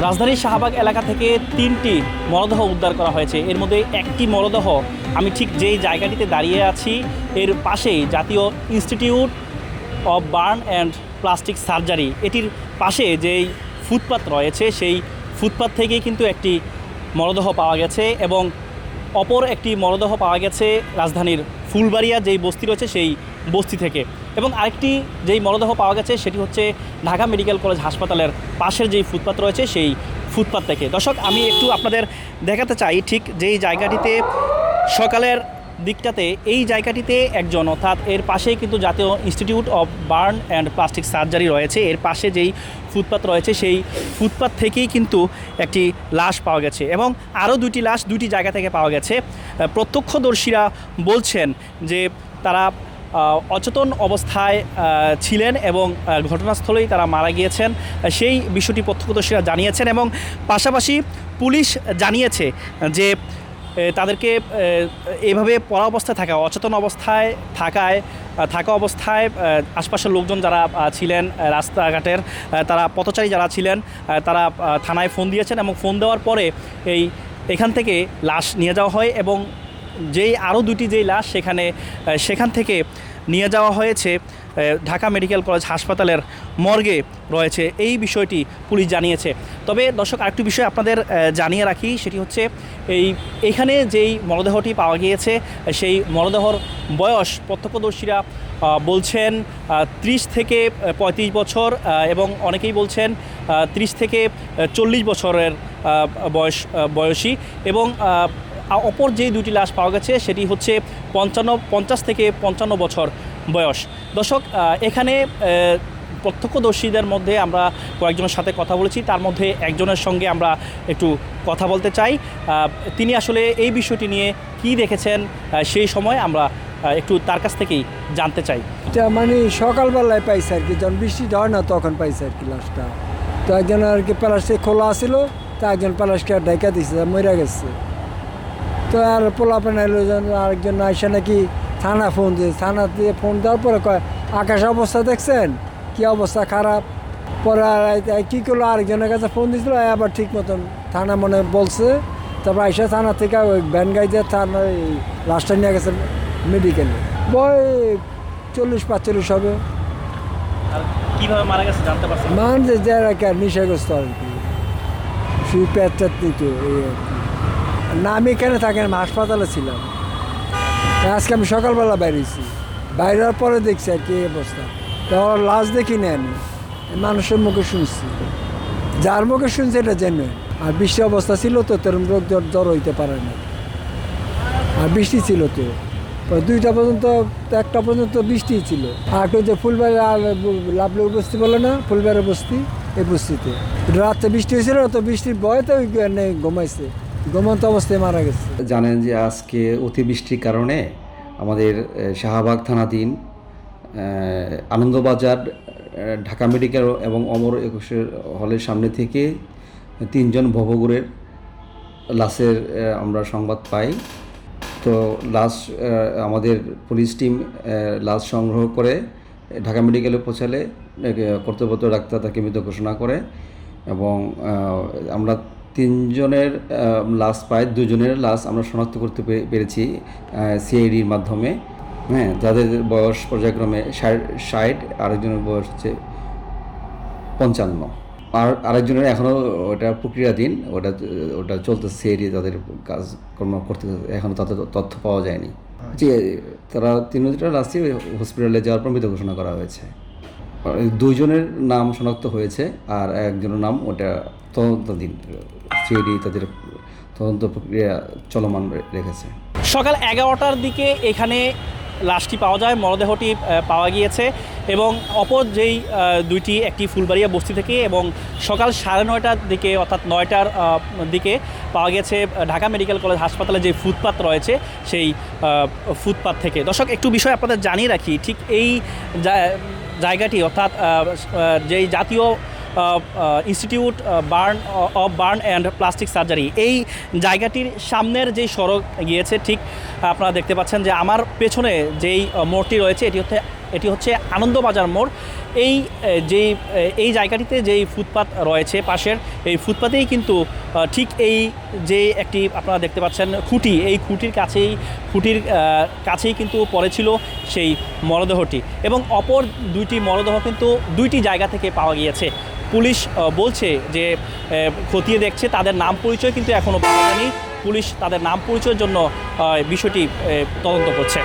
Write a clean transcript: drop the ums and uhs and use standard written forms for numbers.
রাজধানীর শাহবাগ এলাকা থেকে 3টি মরদেহ উদ্ধার করা হয়েছে। এর মধ্যে একটি মরদেহ, আমি ঠিক যেই জায়গাটিতে দাঁড়িয়ে আছি এর পাশেই জাতীয় institute of burn and plastic surgery, এটির পাশে যেই ফুটপাত রয়েছে সেই ফুটপাত থেকেই কিন্তু একটি মরদেহ পাওয়া গেছে এবং অপর একটি মরদেহ পাওয়া গেছে রাজধানীর ফুলবাড়িয়া যেই বস্তি রয়েছে সেই বস্তি থেকে। এবং আরেকটি যেই মরদেহ পাওয়া গেছে সেটি হচ্ছে ঢাকা মেডিকেল কলেজ হাসপাতালের পাশের যেই ফুটপাত রয়েছে সেই ফুটপাত থেকে। দর্শক, আমি একটু আপনাদের দেখাতে চাই ঠিক যেই জায়গাটিতে সকালের দিকটাতে এই জায়গাটিতে একজন, অর্থাৎ এর পাশেই কিন্তু জাতীয় institute of burn and plastic surgery রয়েছে, এর পাশে যেই ফুটপাত রয়েছে সেই ফুটপাত থেকেই কিন্তু একটি লাশ পাওয়া গেছে এবং আরও দুটি লাশ দুটি জায়গা থেকে পাওয়া গেছে। প্রত্যক্ষদর্শীরা বলছেন যে তারা অচেতন অবস্থায় ছিলেন এবং ঘটনাস্থলেই তারা মারা গিয়েছেন, সেই বিষয়টি প্রত্যক্ষদর্শীরা জানিয়েছেন। এবং পাশাপাশি পুলিশ জানিয়েছে যে তাদেরকে এভাবে পড়া অবস্থায় থাকা, অচেতন অবস্থায় থাকা অবস্থায় আশপাশের লোকজন যারা ছিলেন, রাস্তাঘাটের তারা পথচারী যারা ছিলেন, তারা থানায় ফোন দিয়েছেন এবং ফোন দেওয়ার পরে এখান থেকে লাশ নিয়ে যাওয়া হয় এবং আরও দুটি যেই লাশ সেখান থেকে নিয়ে যাওয়া হয়েছে ঢাকা মেডিকেল কলেজ হাসপাতালের মর্গে রয়েছে, এই বিষয়টি পুলিশ জানিয়েছে। তবে দর্শক, আরেকটি বিষয় আপনাদের জানিয়ে রাখি, সেটি হচ্ছে এইখানে যেই মরদেহটি পাওয়া গিয়েছে সেই মরদেহর বয়স প্রত্যক্ষদর্শীরা বলছেন 30 থেকে 35 বছর এবং অনেকেই বলছেন 30 থেকে 40 বছরের বয়সী এবং অপর যেই দুটি লাশ পাওয়া গেছে সেটি হচ্ছে 50 থেকে 55 বছর বয়স। দর্শক, এখানে প্রত্যক্ষদর্শীদের মধ্যে আমরা কয়েকজনের সাথে কথা বলেছি, তার মধ্যে একজনের সঙ্গে আমরা একটু কথা বলতে চাই। তিনি আসলে এই বিষয়টি নিয়ে কি দেখেছেন সেই সময় আমরা একটু তার কাছ থেকেই জানতে চাই। মানে সকালবেলায় পাইছে আর কি, যখন বৃষ্টি হয় না তখন পাইছে আর কি লাশটা। তো একজন আর কি প্লাস্টিক খোলা ছিল, তা একজন প্লাস্টিক ঢাকা দিচ্ছে, মরে গেছে। তো আর পোলাপেন এলো, আরেকজন আইসা নাকি থানা ফোন দিয়েছে, থানা দিয়ে ফোন দেওয়ার পরে কয় আকাশ অবস্থা দেখছেন, কি অবস্থা খারাপ। পরে কী করলো, আরেকজনের কাছে ফোন দিয়েছিল, আবার ঠিক মতন থানা মনে বলছে। তারপর আইসা থানা থেকে ওই ভ্যান গাড়ি দিয়ে থানা লাশটা নিয়ে গেছে মেডিকেলে। বয় 40-45 হবে। কীভাবে মারা গেছে জানতে পারছেন? মানুষ যে আর কি নেশাগ্রস্ত আর কি, শুধু পেট টেট নিত এই আর কি। না, আমি এখানে থাকি, আমি হাসপাতালে ছিলাম। আজকে আমি সকালবেলা বেরিয়েছি, বাইরের পরে দেখছি আর কি এই অবস্থা। তো লাশ দেখি না, আমি মানুষের মুখে শুনছি, যার মুখে শুনছি এটা জেনে। আর বৃষ্টি অবস্থা ছিল তো, তেরম রোগ জ্বর হইতে পারে না। আর বৃষ্টি ছিল তো 2টা পর্যন্ত, 1টা পর্যন্ত বৃষ্টি ছিল। আর একটু যে ফুলবাড়ি লাভলি বস্তি বলে না, ফুলবাড়ি বস্তি, এই বস্তিতে রাত্রে বৃষ্টি হয়েছিল, তো বৃষ্টির ভয়তে ঘুমাইছে, ঘুমন্ত অবস্থায় মারা গেছে। জানেন যে আজকে অতিবৃষ্টির কারণে আমাদের শাহবাগ থানাধীন আনন্দবাজার ঢাকা মেডিকেল এবং অমর একুশের হলের সামনে থেকে 3জন ভবঘুরের লাশের আমরা সংবাদ পাই। তো লাশ আমাদের পুলিশ টিম লাশ সংগ্রহ করে ঢাকা মেডিকেলে পৌঁছালে কর্তব্যরত ডাক্তার তাকে মৃত ঘোষণা করে এবং আমরা 3জনের লাশ পাই। 2জনের লাশ আমরা শনাক্ত করতে পেরেছি সিআইডির মাধ্যমে। হ্যাঁ, যাদের বয়স পর্যায়ক্রমে 60, আরেকজনের বয়স হচ্ছে 55, আর আরেকজনের এখনও ওটা প্রক্রিয়াধীন, ওটা চলতেছে, সিআইডি তাদের কাজকর্ম করতে, এখনও তাদের তথ্য পাওয়া যায়নি। জি, তারা 3জনের লাশই হসপিটালে যাওয়ার পর মৃত ঘোষণা করা হয়েছে। 2জনের নাম শনাক্ত হয়েছে আর একজনের নাম ওটা তদন্তাধীন, সিআইডি তাদের তদন্ত প্রক্রিয়া চলমান রেখেছে। সকাল 11টার দিকে এখানে লাশটি পাওয়া যায়, মরদেহটি পাওয়া গিয়েছে এবং অপর যেই দুইটি, একটি ফুলবাড়িয়া বস্তি থেকে এবং সকাল 9:30টার দিকে, অর্থাৎ 9টার দিকে পাওয়া গেছে ঢাকা মেডিকেল কলেজ হাসপাতালে যে ফুটপাত রয়েছে সেই ফুটপাত থেকে। দর্শক, একটু বিষয় আপনাদের জানিয়ে রাখি, ঠিক এই জায়গাটি, অর্থাৎ যেই জাতীয় institute of burn and plastic surgery, এই জায়গাটির সামনের যেই সড়ক গিয়েছে, ঠিক আপনারা দেখতে পাচ্ছেন যে আমার পেছনে যেই মোড়টি রয়েছে এটি হচ্ছে এটি হচ্ছে আনন্দবাজার মোড়। এই জায়গাটিতে যেই ফুটপাত রয়েছে পাশের, এই ফুটপাতেই কিন্তু ঠিক এই যে একটি আপনারা দেখতে পাচ্ছেন খুঁটি, এই খুঁটির কাছেই কিন্তু পড়েছিল সেই মরদেহটি, এবং অপর দুইটি মরদেহ কিন্তু দুইটি জায়গা থেকে পাওয়া গিয়েছে। পুলিশ বলছে যে খতিয়ে দেখছে, তাদের নাম পরিচয় কিন্তু এখনও পাওয়া যায়নি। পুলিশ তাদের নাম পরিচয়ের জন্য বিষয়টি তদন্ত করছে।